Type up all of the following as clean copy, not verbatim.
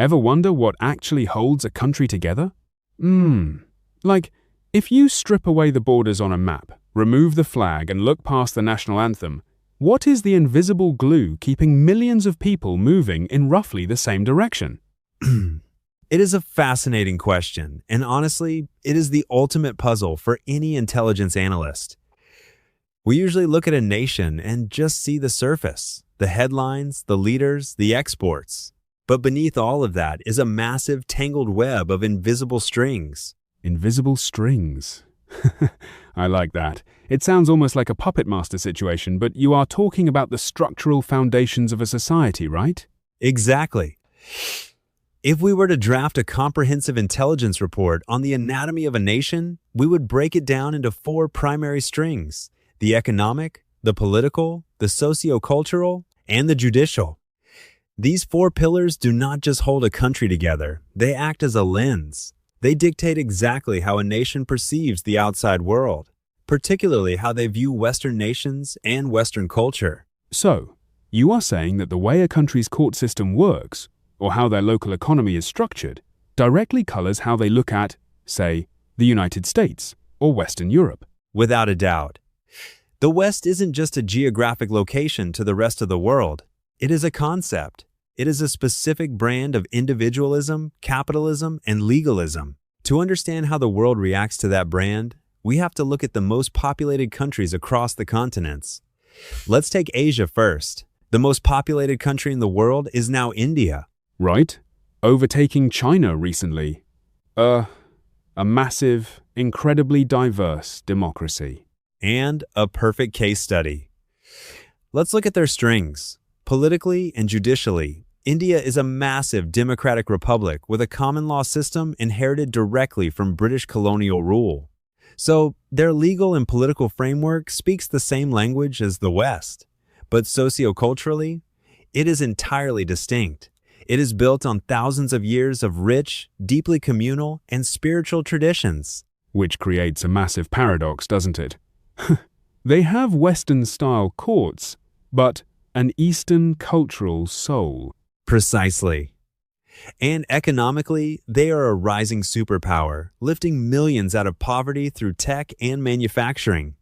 Ever wonder what actually holds a country together? Like, if you strip away the borders on a map, remove the flag and look past the national anthem, what is the invisible glue keeping millions of people moving in roughly the same direction? It is a fascinating question, and honestly, it is the ultimate puzzle for any intelligence analyst. We usually look at a nation and just see the surface, the headlines, the leaders, the exports. But beneath all of that is a massive tangled web of invisible strings. Invisible strings. I like that. It sounds almost like a puppet master situation, but you are talking about the structural foundations of a society, right? Exactly. If we were to draft a comprehensive intelligence report on the anatomy of a nation, we would break it down into 4 primary strings: the economic, the political, the socio-cultural, and the judicial. These 4 pillars do not just hold a country together, they act as a lens. They dictate exactly how a nation perceives the outside world, particularly how they view Western nations and Western culture. So, you are saying that the way a country's court system works, or how their local economy is structured, directly colors how they look at, say, the United States or Western Europe. Without a doubt. The West isn't just a geographic location to the rest of the world. It is a concept. It is a specific brand of individualism, capitalism, and legalism. To understand how the world reacts to that brand, we have to look at the most populated countries across the continents. Let's take Asia first. The most populated country in the world is now India. Right? Overtaking China recently. A massive, incredibly diverse democracy. And a perfect case study. Let's look at their strings. Politically and judicially, India is a massive democratic republic with a common law system inherited directly from British colonial rule. So, their legal and political framework speaks the same language as the West. But socioculturally, it is entirely distinct. It is built on thousands of years of rich, deeply communal, and spiritual traditions. Which creates a massive paradox, doesn't it? They have Western-style courts, but an Eastern cultural soul. Precisely. And economically, they are a rising superpower, lifting millions out of poverty through tech and manufacturing.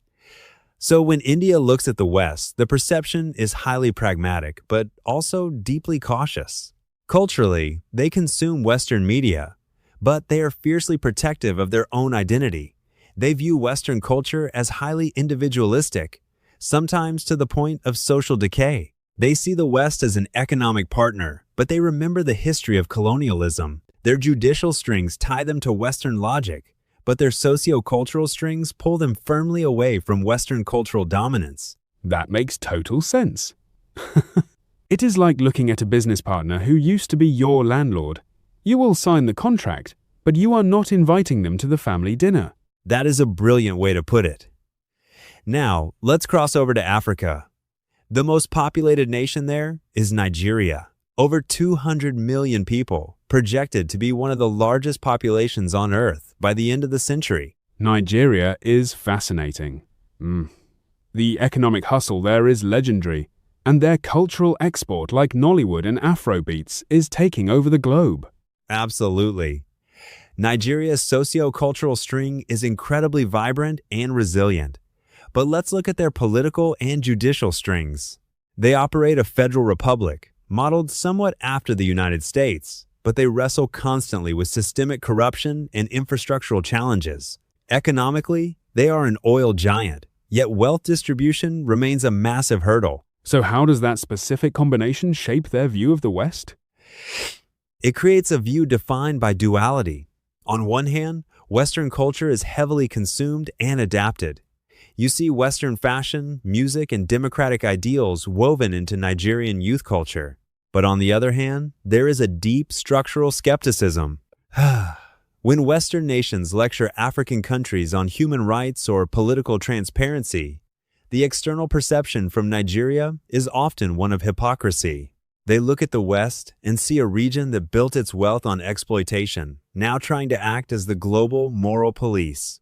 So when India looks at the West, the perception is highly pragmatic, but also deeply cautious. Culturally, they consume Western media, but they are fiercely protective of their own identity. They view Western culture as highly individualistic, sometimes to the point of social decay. They see the West as an economic partner, but they remember the history of colonialism. Their judicial strings tie them to Western logic, but their socio-cultural strings pull them firmly away from Western cultural dominance. That makes total sense. It is like looking at a business partner who used to be your landlord. You will sign the contract, but you are not inviting them to the family dinner. That is a brilliant way to put it. Now, let's cross over to Africa. The most populated nation there is Nigeria. Over 200 million people, projected to be one of the largest populations on Earth by the end of the century. Nigeria is fascinating. The economic hustle there is legendary, and their cultural export like Nollywood and Afrobeats is taking over the globe. Absolutely. Nigeria's socio-cultural string is incredibly vibrant and resilient. But let's look at their political and judicial strings. They operate a federal republic, modeled somewhat after the United States, but they wrestle constantly with systemic corruption and infrastructural challenges. Economically, they are an oil giant, yet wealth distribution remains a massive hurdle. So how does that specific combination shape their view of the West? It creates a view defined by duality. On one hand, Western culture is heavily consumed and adapted. You see Western fashion, music, and democratic ideals woven into Nigerian youth culture. But on the other hand, there is a deep structural skepticism. When Western nations lecture African countries on human rights or political transparency, the external perception from Nigeria is often one of hypocrisy. They look at the West and see a region that built its wealth on exploitation, now trying to act as the global moral police.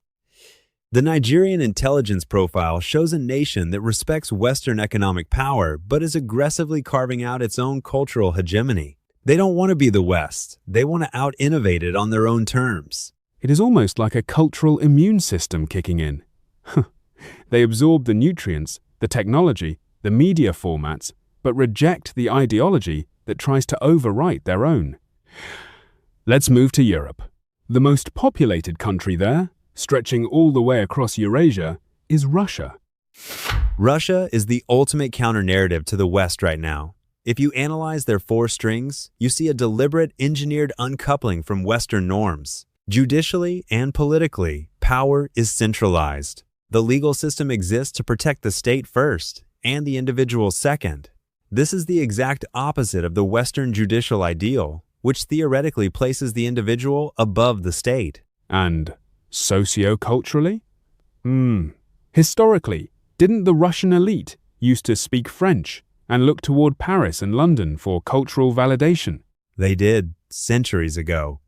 The Nigerian intelligence profile shows a nation that respects Western economic power but is aggressively carving out its own cultural hegemony. They don't want to be the West. They want to out-innovate it on their own terms. It is almost like a cultural immune system kicking in. They absorb the nutrients, the technology, the media formats, but reject the ideology that tries to overwrite their own. Let's move to Europe. The most populated country there, stretching all the way across Eurasia, is Russia. Russia is the ultimate counter-narrative to the West right now. If you analyze their four strings, you see a deliberate, engineered uncoupling from Western norms. Judicially and politically, power is centralized. The legal system exists to protect the state first and the individual second. This is the exact opposite of the Western judicial ideal, which theoretically places the individual above the state. And socio-culturally? Historically, didn't the Russian elite used to speak French and look toward Paris and London for cultural validation? They did, centuries ago.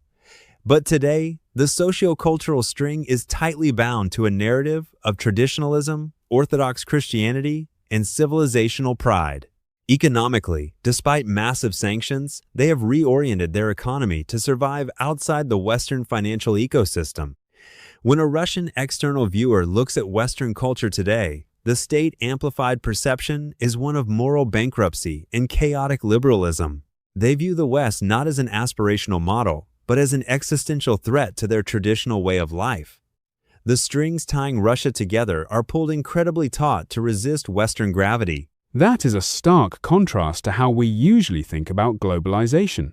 But today, the socio-cultural string is tightly bound to a narrative of traditionalism, Orthodox Christianity, and civilizational pride. Economically, despite massive sanctions, they have reoriented their economy to survive outside the Western financial ecosystem. When a Russian external viewer looks at Western culture today, the state-amplified perception is one of moral bankruptcy and chaotic liberalism. They view the West not as an aspirational model, but as an existential threat to their traditional way of life. The strings tying Russia together are pulled incredibly taut to resist Western gravity. That is a stark contrast to how we usually think about globalization.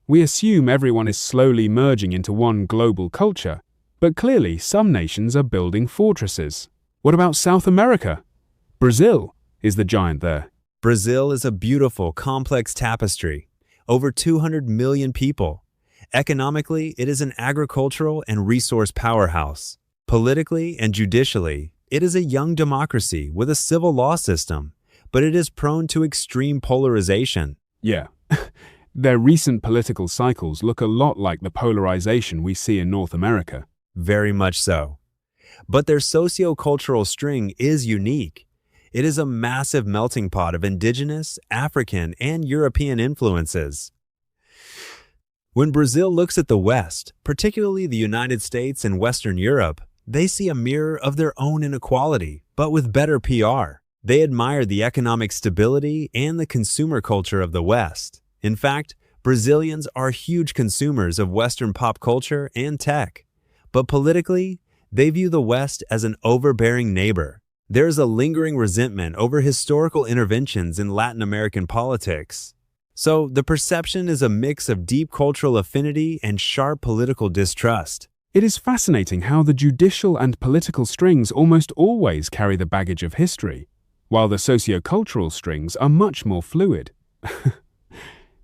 We assume everyone is slowly merging into one global culture, but clearly some nations are building fortresses. What about South America? Brazil is the giant there. Brazil is a beautiful, complex tapestry. Over 200 million people. Economically, it is an agricultural and resource powerhouse. Politically and judicially, it is a young democracy with a civil law system, but it is prone to extreme polarization. Yeah. Their recent political cycles look a lot like the polarization we see in North America. Very much so. But their socio-cultural string is unique. It is a massive melting pot of indigenous, African, and European influences. When Brazil looks at the West, particularly the United States and Western Europe, they see a mirror of their own inequality, but with better PR. They admire the economic stability and the consumer culture of the West. In fact, Brazilians are huge consumers of Western pop culture and tech. But politically, they view the West as an overbearing neighbor. There is a lingering resentment over historical interventions in Latin American politics. So the perception is a mix of deep cultural affinity and sharp political distrust. It is fascinating how the judicial and political strings almost always carry the baggage of history, while the socio-cultural strings are much more fluid.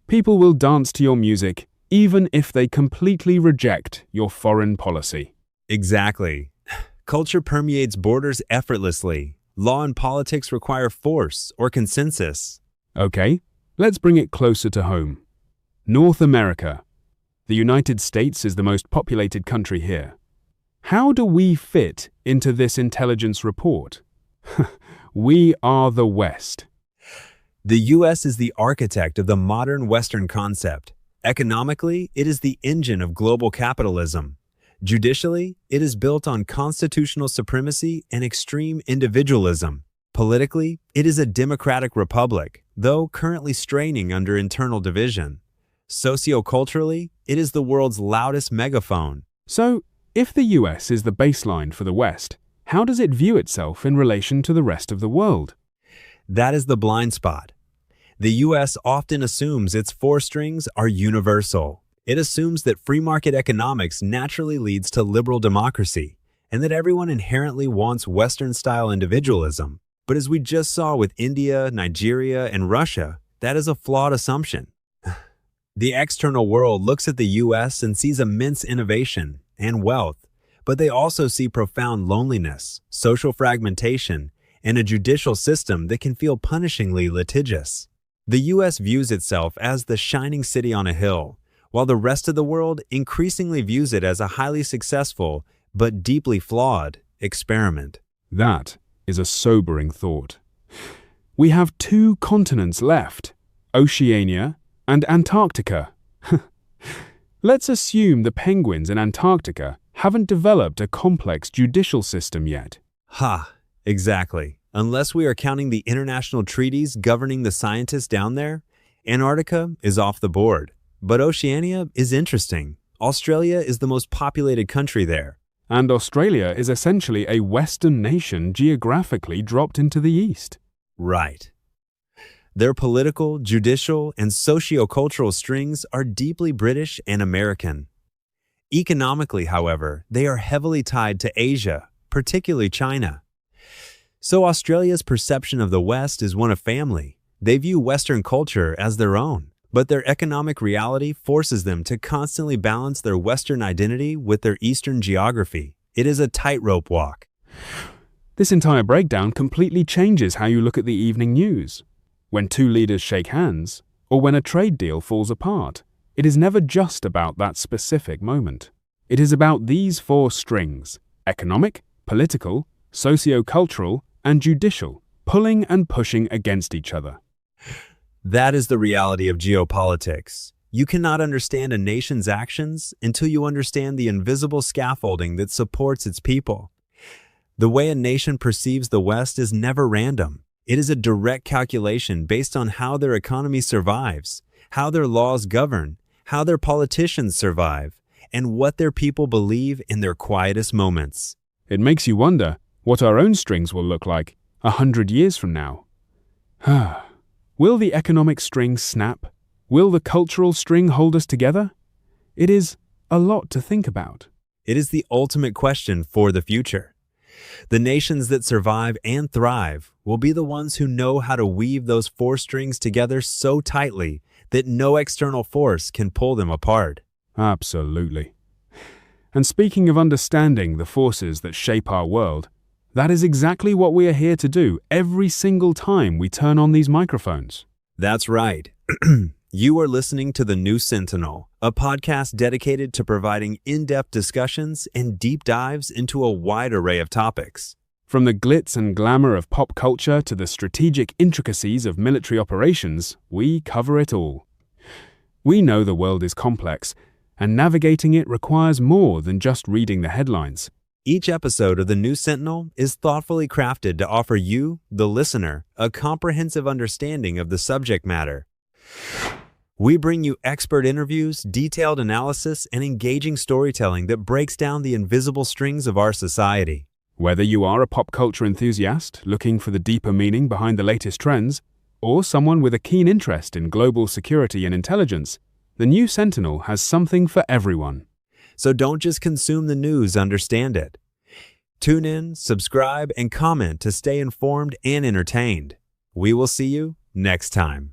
People will dance to your music even if they completely reject your foreign policy. Exactly. Culture permeates borders effortlessly. Law and politics require force or consensus. Okay, let's bring it closer to home. North America. The United States is the most populated country here. How do we fit into this intelligence report? We are the West. The U.S. is the architect of the modern Western concept. Economically, it is the engine of global capitalism. Judicially, it is built on constitutional supremacy and extreme individualism. Politically, it is a democratic republic, though currently straining under internal division. Socioculturally, it is the world's loudest megaphone. So, if the US is the baseline for the West, how does it view itself in relation to the rest of the world? That is the blind spot. The U.S. often assumes its four strings are universal. It assumes that free market economics naturally leads to liberal democracy, and that everyone inherently wants Western-style individualism. But as we just saw with India, Nigeria, and Russia, that is a flawed assumption. The external world looks at the U.S. and sees immense innovation and wealth, but they also see profound loneliness, social fragmentation, and a judicial system that can feel punishingly litigious. The U.S. views itself as the shining city on a hill, while the rest of the world increasingly views it as a highly successful but deeply flawed experiment. That is a sobering thought. We have two continents left, Oceania And Antarctica. Let's assume the penguins in Antarctica haven't developed a complex judicial system yet. Ha, exactly. Unless we are counting the international treaties governing the scientists down there, Antarctica is off the board. But Oceania is interesting. Australia is the most populated country there. And Australia is essentially a Western nation geographically dropped into the East. Right. Their political, judicial, and socio-cultural strings are deeply British and American. Economically, however, they are heavily tied to Asia, particularly China. So Australia's perception of the West is one of family. They view Western culture as their own, but their economic reality forces them to constantly balance their Western identity with their Eastern geography. It is a tightrope walk. This entire breakdown completely changes how you look at the evening news. When two leaders shake hands, or when a trade deal falls apart, it is never just about that specific moment. It is about these four strings: economic, political, socio-cultural, and judicial, pulling and pushing against each other. That is the reality of geopolitics. You cannot understand a nation's actions until you understand the invisible scaffolding that supports its people. The way a nation perceives the West is never random. It is a direct calculation based on how their economy survives, how their laws govern, how their politicians survive, and what their people believe in their quietest moments. It makes you wonder what our own strings will look like 100 years from now. Will the economic string snap? Will the cultural string hold us together? It is a lot to think about. It is the ultimate question for the future. The nations that survive and thrive will be the ones who know how to weave those four strings together so tightly that no external force can pull them apart. Absolutely. And speaking of understanding the forces that shape our world, that is exactly what we are here to do every single time we turn on these microphones. That's right. You are listening to The New Sentinel, a podcast dedicated to providing in-depth discussions and deep dives into a wide array of topics. From the glitz and glamour of pop culture to the strategic intricacies of military operations, we cover it all. We know the world is complex, and navigating it requires more than just reading the headlines. Each episode of The New Sentinel is thoughtfully crafted to offer you, the listener, a comprehensive understanding of the subject matter. We bring you expert interviews, detailed analysis, and engaging storytelling that breaks down the invisible strings of our society. Whether you are a pop culture enthusiast looking for the deeper meaning behind the latest trends, or someone with a keen interest in global security and intelligence, The New Sentinel has something for everyone. So don't just consume the news, understand it. Tune in, subscribe, and comment to stay informed and entertained. We will see you next time.